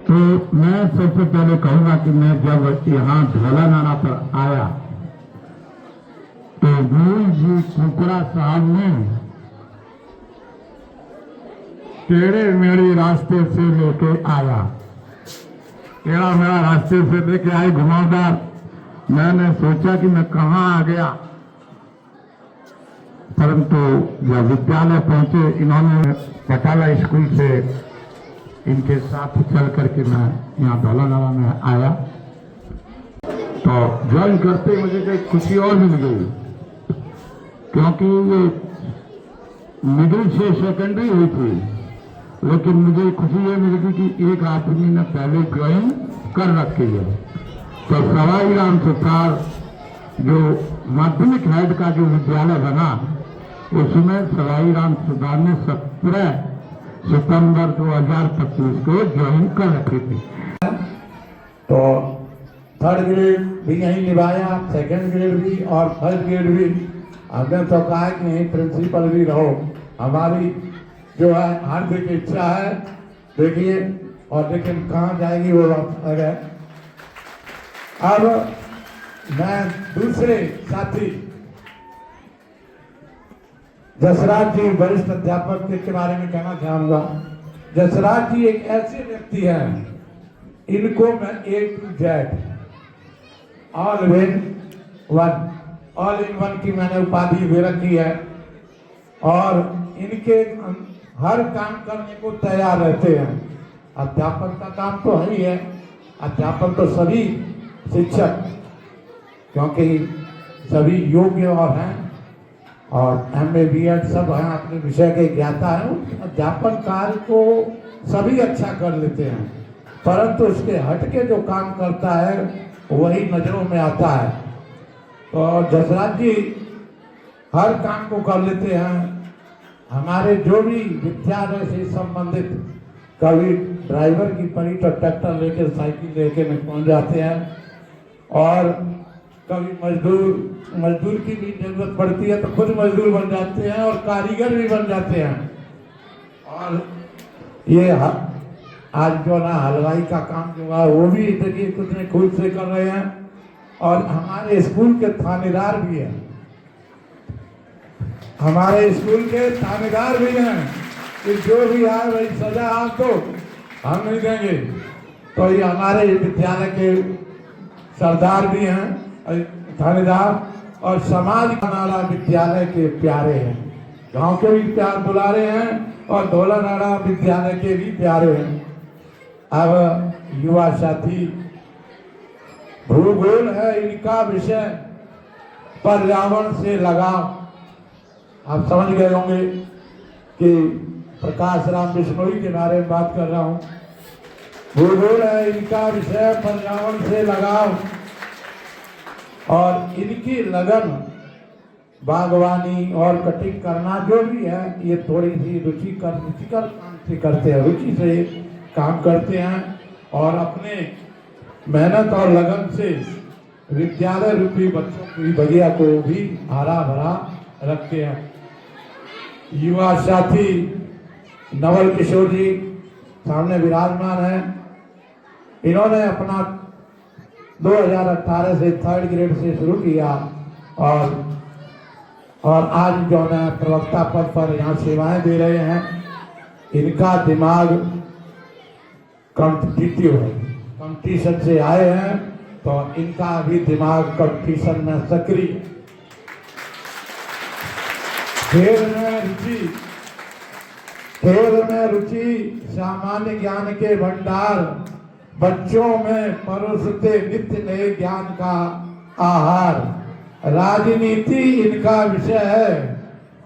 तो मैं सबसे पहले कहूंगा कि मैं जब यहाँ ढोला नाला पर आया तो गुरु जी कुकड़ा साहब ने टेढ़े मेढ़े रास्ते से लेके आया, टेढ़ा मेढ़ा रास्ते से लेके आए घुमावदार। मैंने सोचा कि मैं कहाँ आ गया, परंतु जब विद्यालय पहुंचे इन्होंने पटाला स्कूल से इनके साथ चल करके मैं यहाँ ढोला नाला में आया। तो ज्वाइन करते मुझे एक खुशी और मिल गई, क्योंकि ये मिडिल से सेकेंडरी हुई थी, लेकिन मुझे खुशी ये मिल गई कि एक आदमी ने पहले ज्वाइन कर रखी है। तो सवाई राम सरकार जो माध्यमिक हेड का जो विद्यालय बना, उसमें सवाई राम सरकार ने 17 सितंबर 2025 को ज्वाइन कर रखी थी। तो थर्ड ग्रेड भी यहीं निभाया, सेकंड ग्रेड भी और फर्स्ट ग्रेड भी। हमने तो कहा कि यहीं प्रिंसिपल भी रहो, हमारी जो है हार्दिक इच्छा है। देखिए, और लेकिन कहाँ जाएगी वो बात है। अब मैं दूसरे साथी जसराज जी वरिष्ठ अध्यापक के बारे में कहना चाहूंगा। जसराज जी एक ऐसे व्यक्ति हैं, इनको मैं A to Z all in one की मैंने उपाधि दे रखी है, और इनके हर काम करने को तैयार रहते हैं। अध्यापक का काम तो है ही है, अध्यापक तो सभी शिक्षक, क्योंकि सभी योग्य और हैं और MA B.Ed सब हैं, अपने विषय के ज्ञाता हैं। अध्यापन कार्य को सभी अच्छा कर लेते हैं, परंतु उसके हटके जो काम करता है वही नजरों में आता है। तो जसराज जी हर काम को कर लेते हैं। हमारे जो भी विद्यालय से संबंधित, कभी ड्राइवर की पड़ी तो ट्रैक्टर लेके साइकिल लेके पहुंच जाते हैं, और कभी मजदूर की भी जरूरत पड़ती है तो खुद मजदूर बन जाते हैं और कारीगर भी बन जाते हैं। और ये आज जो ना हलवाई का काम जो है वो भी देखिए कितने खुद से कर रहे हैं, और हमारे स्कूल के थानेदार भी हैं, हमारे स्कूल के थानेदार भी हैं कि जो भी आए भाई सजा आप तो हम नहीं देंगे। तो ये हमारे विद्यालय के सरदार भी हैं थानेदार, और समाज नाला विद्यालय के प्यारे हैं, गांव के भी प्यार दुलारे हैं और ढोला नाला विद्यालय के भी प्यारे हैं। अब युवा साथी, भूगोल है इनका विषय, पर्यावरण से लगाव। आप समझ गए होंगे कि प्रकाश राम बिश्नोई के बारे में बात कर रहा हूं। भूगोल है इनका विषय, पर्यावरण से लगाव, और इनकी लगन बागवानी और कटिंग करना जो भी है, ये थोड़ी सी रुचिकर काम से करते हैं, रुचि से काम करते हैं, और अपने मेहनत और लगन से विद्यालय रूपी बच्चों की बगिया को भी हरा भरा रखते हैं। युवा साथी नवल किशोर जी सामने विराजमान है। इन्होंने अपना 2018 से थर्ड ग्रेड से शुरू किया, और आज जो है प्रवक्ता पद पर यहाँ सेवाएं दे रहे हैं। इनका दिमाग कॉम्पिटिटिव है, कंपटीशन से आए हैं, तो इनका भी दिमाग कंपटीशन में सक्रिय। खेल में रुचि, सामान्य ज्ञान के भंडार, बच्चों में परोसते नित्य नए ज्ञान का आहार। राजनीति इनका विषय है,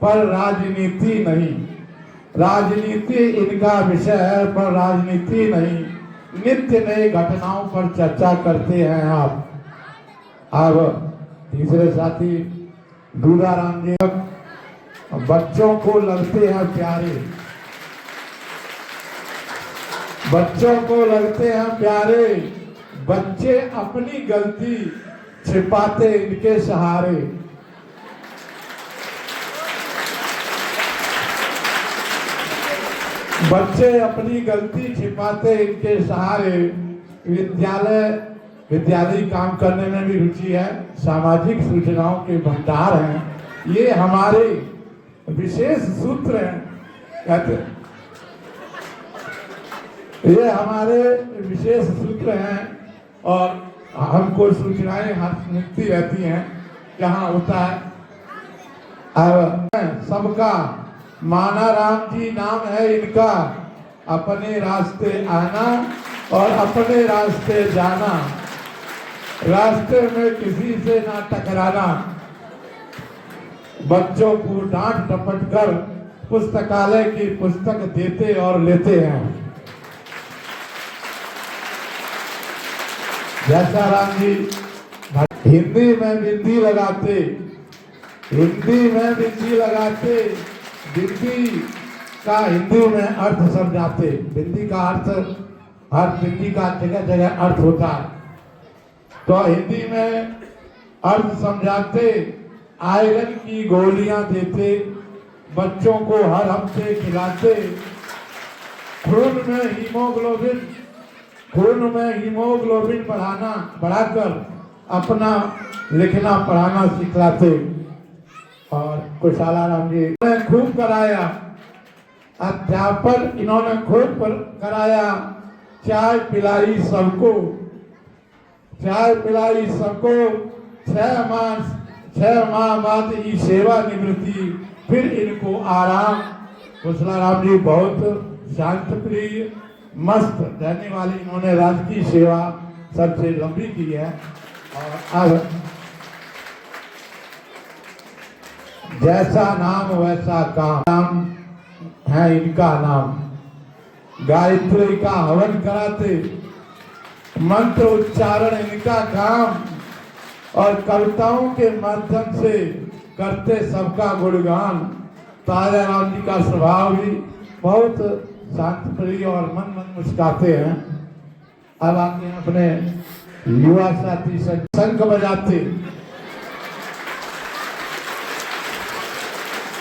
पर राजनीति नहीं। राजनीति इनका विषय है, पर राजनीति नहीं। नित्य नए घटनाओं पर चर्चा करते हैं आप। अब तीसरे साथी दूधाराम जी, बच्चों को लगते हैं प्यारे, बच्चों को लगते हैं प्यारे, बच्चे अपनी गलती छिपाते इनके सहारे। बच्चे अपनी गलती छिपाते इनके सहारे विद्यालय काम करने में भी रुचि है, सामाजिक सूचनाओं के भंडार हैं। ये हमारे विशेष सूत्र हैं, कहते ये हमारे विशेष सूत्र हैं और हमको सूचनाएं मिलती रहती हैं जहाँ होता है। अब सबका माना राम जी नाम है इनका, अपने रास्ते आना और अपने रास्ते जाना, रास्ते में किसी से ना टकराना, बच्चों को डांट डपट कर पुस्तकालय की पुस्तक देते और लेते हैं। जैसा राम जी हिंदी में बिंदी लगाते, हिंदी में बिंदी लगाते, बिंदी का हिंदी में अर्थ समझाते। बिंदी का अर्थ, हर बिंदी का जगह जगह अर्थ होता है, तो हिंदी में अर्थ समझाते, आयरन की गोलियां देते, बच्चों को हर हफ्ते खिलाते, खून में हीमोग्लोबिन बढ़ाकर अपना लिखना पढ़ाना सिखलाते। और कुशाला राम जी ने खूब कराया, अध्यापन इन्होंने खूब कराया, चाय पिलाई सबको, चाय पिलाई सबको। 6 माह बाद ही सेवा निवृत्ति, फिर इनको आराम। कुशला राम जी बहुत शांत प्रिय, मस्त रहने वाली इन्होंने राजकीय सेवा सबसे लंबी की है। और अब जैसा नाम वैसा काम है इनका नाम। गायत्री का हवन कराते, मंत्र उच्चारण इनका काम, और कविताओं के माध्यम से करते सबका गुणगान। ताजा राम जी का स्वभाव भी बहुत शांत प्रिय और मन मुस्काते हैं। अब आके अपने युवा साथी शंख बजाते।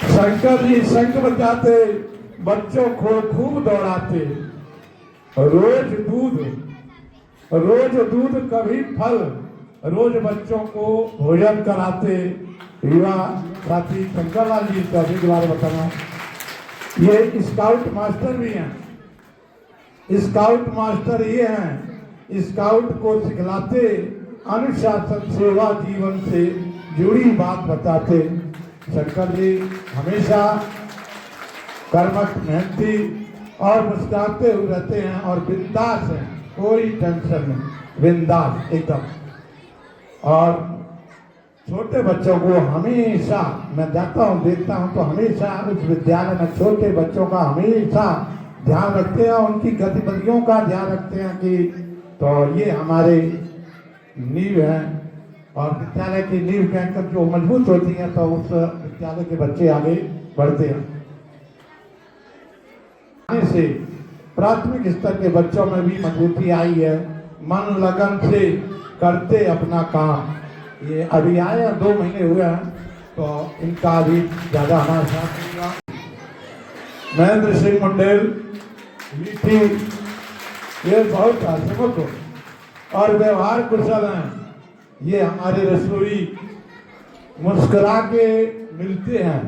शंकर जी शंख बजाते, बच्चों को खूब दौड़ाते, रोज दूध कभी फल, रोज बच्चों को भोजन कराते। युवा साथी शंकर लाल जी का भी बार बताना, ये स्काउट मास्टर भी हैं। स्काउट मास्टर ये हैं, स्काउट को सिखलाते, अनुशासन सेवा जीवन से जुड़ी बात बताते। शंकर जी हमेशा कर्मठ, मेहनती और मुस्कुराते हुए रहते हैं और बिंदास हैं, कोई टेंशन नहीं, बिंदास एकदम। और छोटे बच्चों को हमेशा, मैं जाता हूँ देखता हूँ तो हमेशा उस विद्यालय में छोटे बच्चों का हमेशा ध्यान रखते हैं, उनकी गतिविधियों का ध्यान रखते हैं कि तो ये हमारे नींव हैं। और विद्यालय की नींव कहकर जो मजबूत होती है तो उस विद्यालय के बच्चे आगे बढ़ते हैं। से प्राथमिक स्तर के बच्चों में भी मजबूती आई है, मन लगन से करते अपना काम। ये अभी आए 2 महीने हुए हैं तो इनका भी ज्यादा हमारे साथ महेंद्र सिंह मंडेल मीठी, ये बहुत हसमुख और व्यवहार कुशल हैं। ये हमारे रसोई मुस्कुरा के मिलते हैं,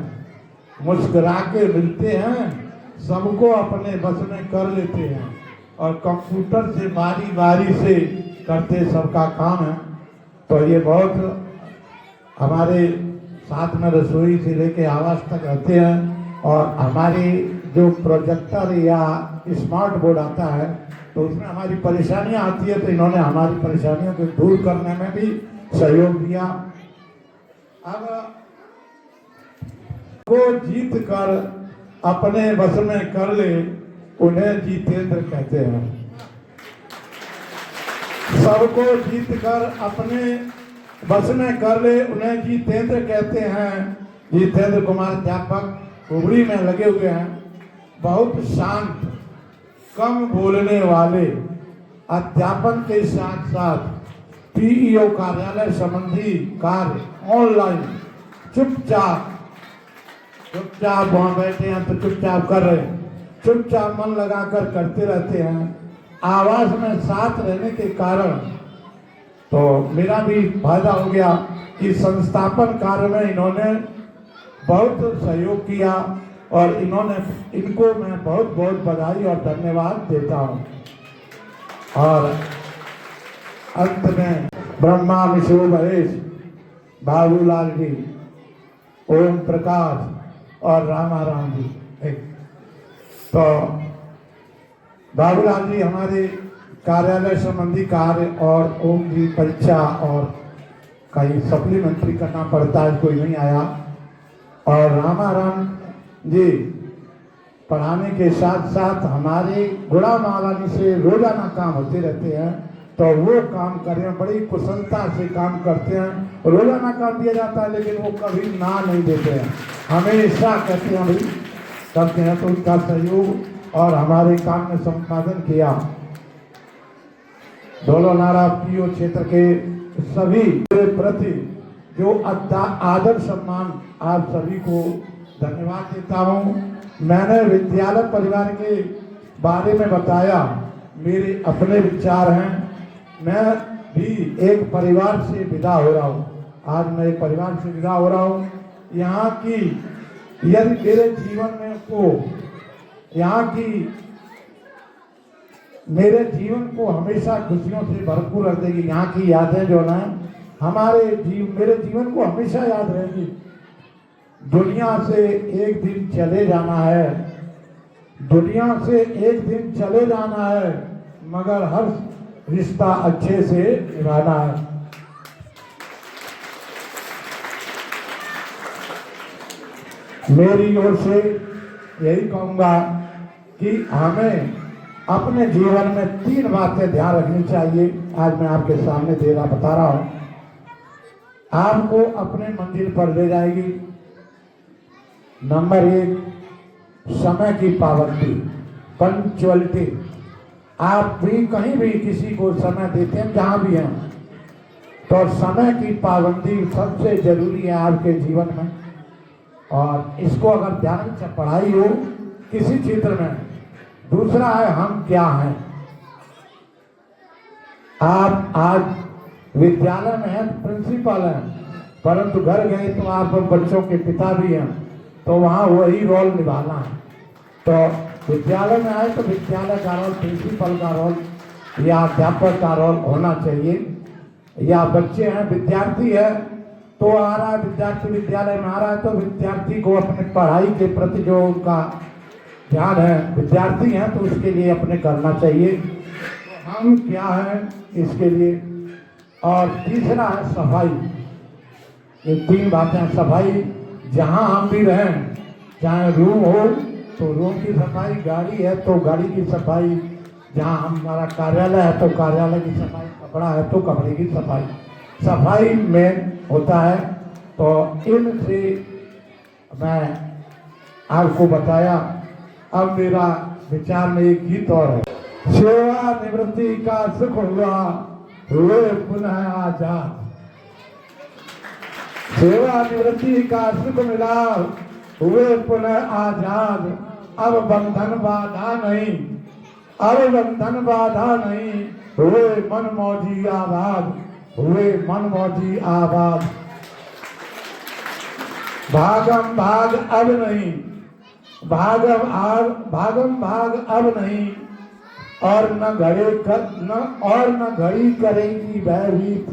सबको अपने बस में कर लेते हैं और कंप्यूटर से बारी बारी से करते सबका काम है। तो ये बहुत हमारे साथ में रसोई से लेके आवास तक रहते हैं। और हमारी जो प्रोजेक्टर या स्मार्ट बोर्ड आता है तो उसमें हमारी परेशानियां आती है, तो इन्होंने हमारी परेशानियों को दूर करने में भी सहयोग दिया। अब को जीत कर अपने बस में कर ले, उन्हें जीतेंद्र कहते हैं। सबको जीत कर अपने बस में कर ले, उन्हें जीतेंद्र कहते हैं। जीतेंद्र कुमार अध्यापक उबड़ी में लगे हुए हैं, बहुत शांत, कम बोलने वाले, अध्यापन के साथ साथ पीईओ कार्यालय संबंधी कार्य ऑनलाइन चुपचाप वहां बैठे हैं तो चुपचाप कर रहे हैं। चुपचाप मन लगाकर करते रहते हैं। आवाज में साथ रहने के कारण तो मेरा भी फायदा हो गया कि संस्थापन कार्य में इन्होंने बहुत सहयोग किया और इनको मैं बहुत बहुत बधाई और धन्यवाद देता हूँ। और अंत में ब्रह्मा विष्णु महेश, बाबूलाल जी, ओम प्रकाश और रामाराम जी। तो बाबूलाल जी हमारे कार्यालय संबंधी कार्य और ओम जी परीक्षा और कहीं सप्लीमेंट्री करना पड़ता है, कोई नहीं आया। और रामाराम जी पढ़ाने के साथ साथ हमारे गुड़ा महारानी से रोजाना काम होते रहते हैं, तो वो काम करें, बड़ी कुशलता से काम करते हैं। रोजाना काम दिया जाता है लेकिन वो कभी ना नहीं देते हैं, हमेशा कहते हैं भाई करते हैं। तो उनका सहयोग और हमारे काम में संपादन किया। धौलानाड़ा पीओ क्षेत्र के सभी के प्रति जो आदर सम्मान आप सभी को धन्यवाद देता हूँ। मैंने विद्यालय परिवार के बारे में बताया, मेरे अपने विचार हैं। मैं भी एक परिवार से विदा हो रहा हूँ। आज मैं एक परिवार से विदा हो रहा हूँ। यहाँ की यदि मेरे जीवन में मेरे जीवन को हमेशा खुशियों से भरपूर रख देगी। यहाँ की यादें जो ना मेरे जीवन को हमेशा याद रहेगी। दुनिया से एक दिन चले जाना है, दुनिया से एक दिन चले जाना है, मगर हर रिश्ता अच्छे से निभाना है। मेरी ओर से यही कहूँगा कि हमें अपने जीवन में 3 बातें ध्यान रखनी चाहिए। आज मैं आपके सामने बता रहा हूँ, आपको अपने मंजिल पर ले जाएगी। नंबर 1, समय की पाबंदी, पंक्चुअलिटी। आप भी कहीं भी किसी को समय देते हैं, जहाँ भी हैं, तो समय की पाबंदी सबसे जरूरी है आपके जीवन में। और इसको अगर ध्यान से पढ़ाई हो किसी क्षेत्र में। दूसरा है हम क्या हैं। आप आज विद्यालय में हैं, प्रिंसिपल हैं, परंतु घर गए तो आप बच्चों के पिता भी हैं, तो वहाँ वही रोल निभाना है। तो विद्यालय में आए तो विद्यालय का रोल, प्रिंसिपल का रोल या अध्यापक का रोल होना चाहिए। या बच्चे हैं, विद्यार्थी है तो आ रहा है, विद्यार्थी विद्यालय में आ रहा है तो विद्यार्थी को अपने पढ़ाई के प्रति जो उनका ध्यान है, विद्यार्थी हैं तो उसके लिए अपने करना चाहिए। हम क्या हैं इसके लिए। और तीसरा है सफाई। ये 3 बातें, सफाई जहाँ हम भी रहें, चाहे रूम हो तो रूम की सफाई, गाड़ी है तो गाड़ी की सफाई, जहाँ हमारा कार्यालय है तो कार्यालय की सफाई, कपड़ा है तो कपड़े की सफाई। सफाई में होता है। तो इनसे मैं आपको बताया। अब मेरा विचार में एक गीत और है। सेवा निवृत्ति का सुख हुआ, हुए पुनः आजाद। सेवा निवृत्ति का सुख मिला, हुए पुनः आजाद। अब बंधन बाधा नहीं, अब बंधन बाधा नहीं, हुए मन मौजी आबाद, हुए मन मौजी आबाद। भागम भाग अब नहीं, भागम भाग अब नहीं, और न घड़ी करेगी भयभीत,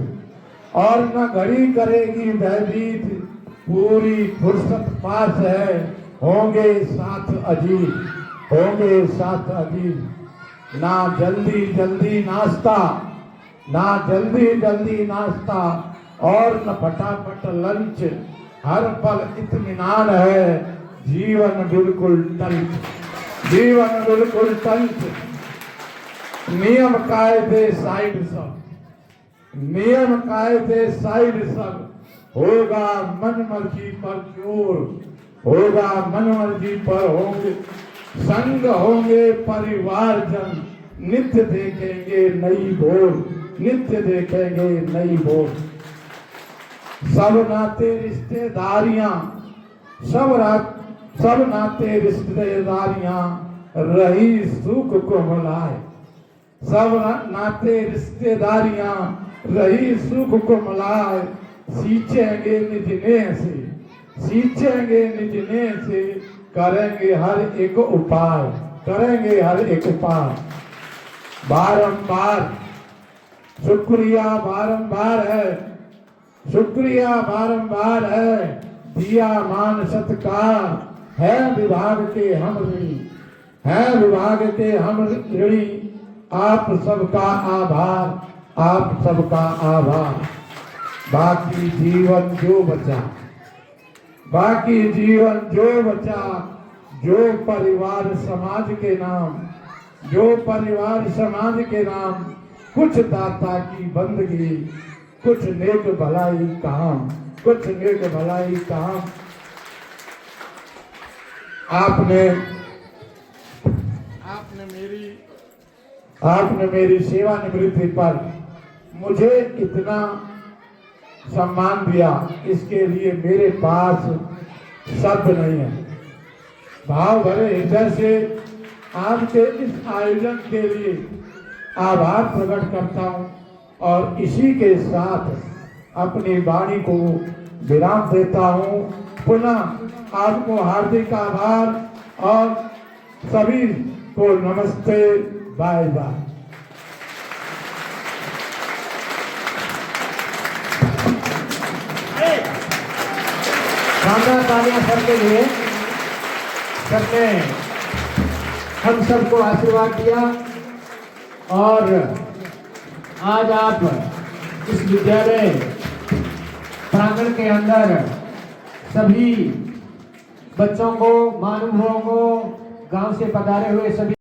और न घड़ी करेगी भयभीत। पूरी फुर्सत पास है, होंगे साथ अजीब, होंगे साथ अजीब। ना जल्दी जल्दी नाश्ता, ना जल्दी जल्दी नाश्ता, और न फटाफट लंच। हर पल इत्मीनान है, जीवन बिल्कुल टंच, जीवन बिल्कुल टंच। नियम कायदे साइड सब, नियम कायदे साइड सब। होगा मन मर्जी पर जोर, होगा मन मर्जी पर होंगे संग, होंगे परिवारजन। नित्य देखेंगे नई भोर, नित्य देखेंगे नई भोर। सब नाते रिश्तेदारियां, सब नाते रिश्तेदारियां रही सुख को मिलाए। सब नाते रिश्तेदारियां रही सुख को मिलाए। सींचेंगे निज नेह से, सींचेंगे निज नेह से, करेंगे हर एक उपाय, करेंगे हर एक उपाय। बारंबार शुक्रिया बारंबार है, शुक्रिया बारंबार है। दिया मान सत्कार है विभाग के हम ऋणी, है विभाग के हम ऋणी। आप सबका आभार, आप सबका आभार। बाकी जीवन जो बचा, बाकी जीवन जो बचा, जो परिवार समाज के नाम, जो परिवार समाज के नाम, कुछ दाता की बंदगी, कुछ नेक भलाई काम, कुछ नेक भलाई काम। आपने मेरी सेवानिवृत्ति पर मुझे इतना सम्मान दिया, इसके लिए मेरे पास शब्द नहीं है। भाव भरे हृदय से आपके इस आयोजन के लिए आभार प्रकट करता हूं और इसी के साथ अपनी वाणी को विराम देता हूं। पुनः आपको हार्दिक आभार और सभी को नमस्ते, बाय बाय। शानदार तालियां सर के लिए। सर ने हम सबको आशीर्वाद दिया और आज आप इस विद्यालय प्रांगण के अंदर सभी बच्चों को, महानुभावों को, गांव से पधारे हुए सभी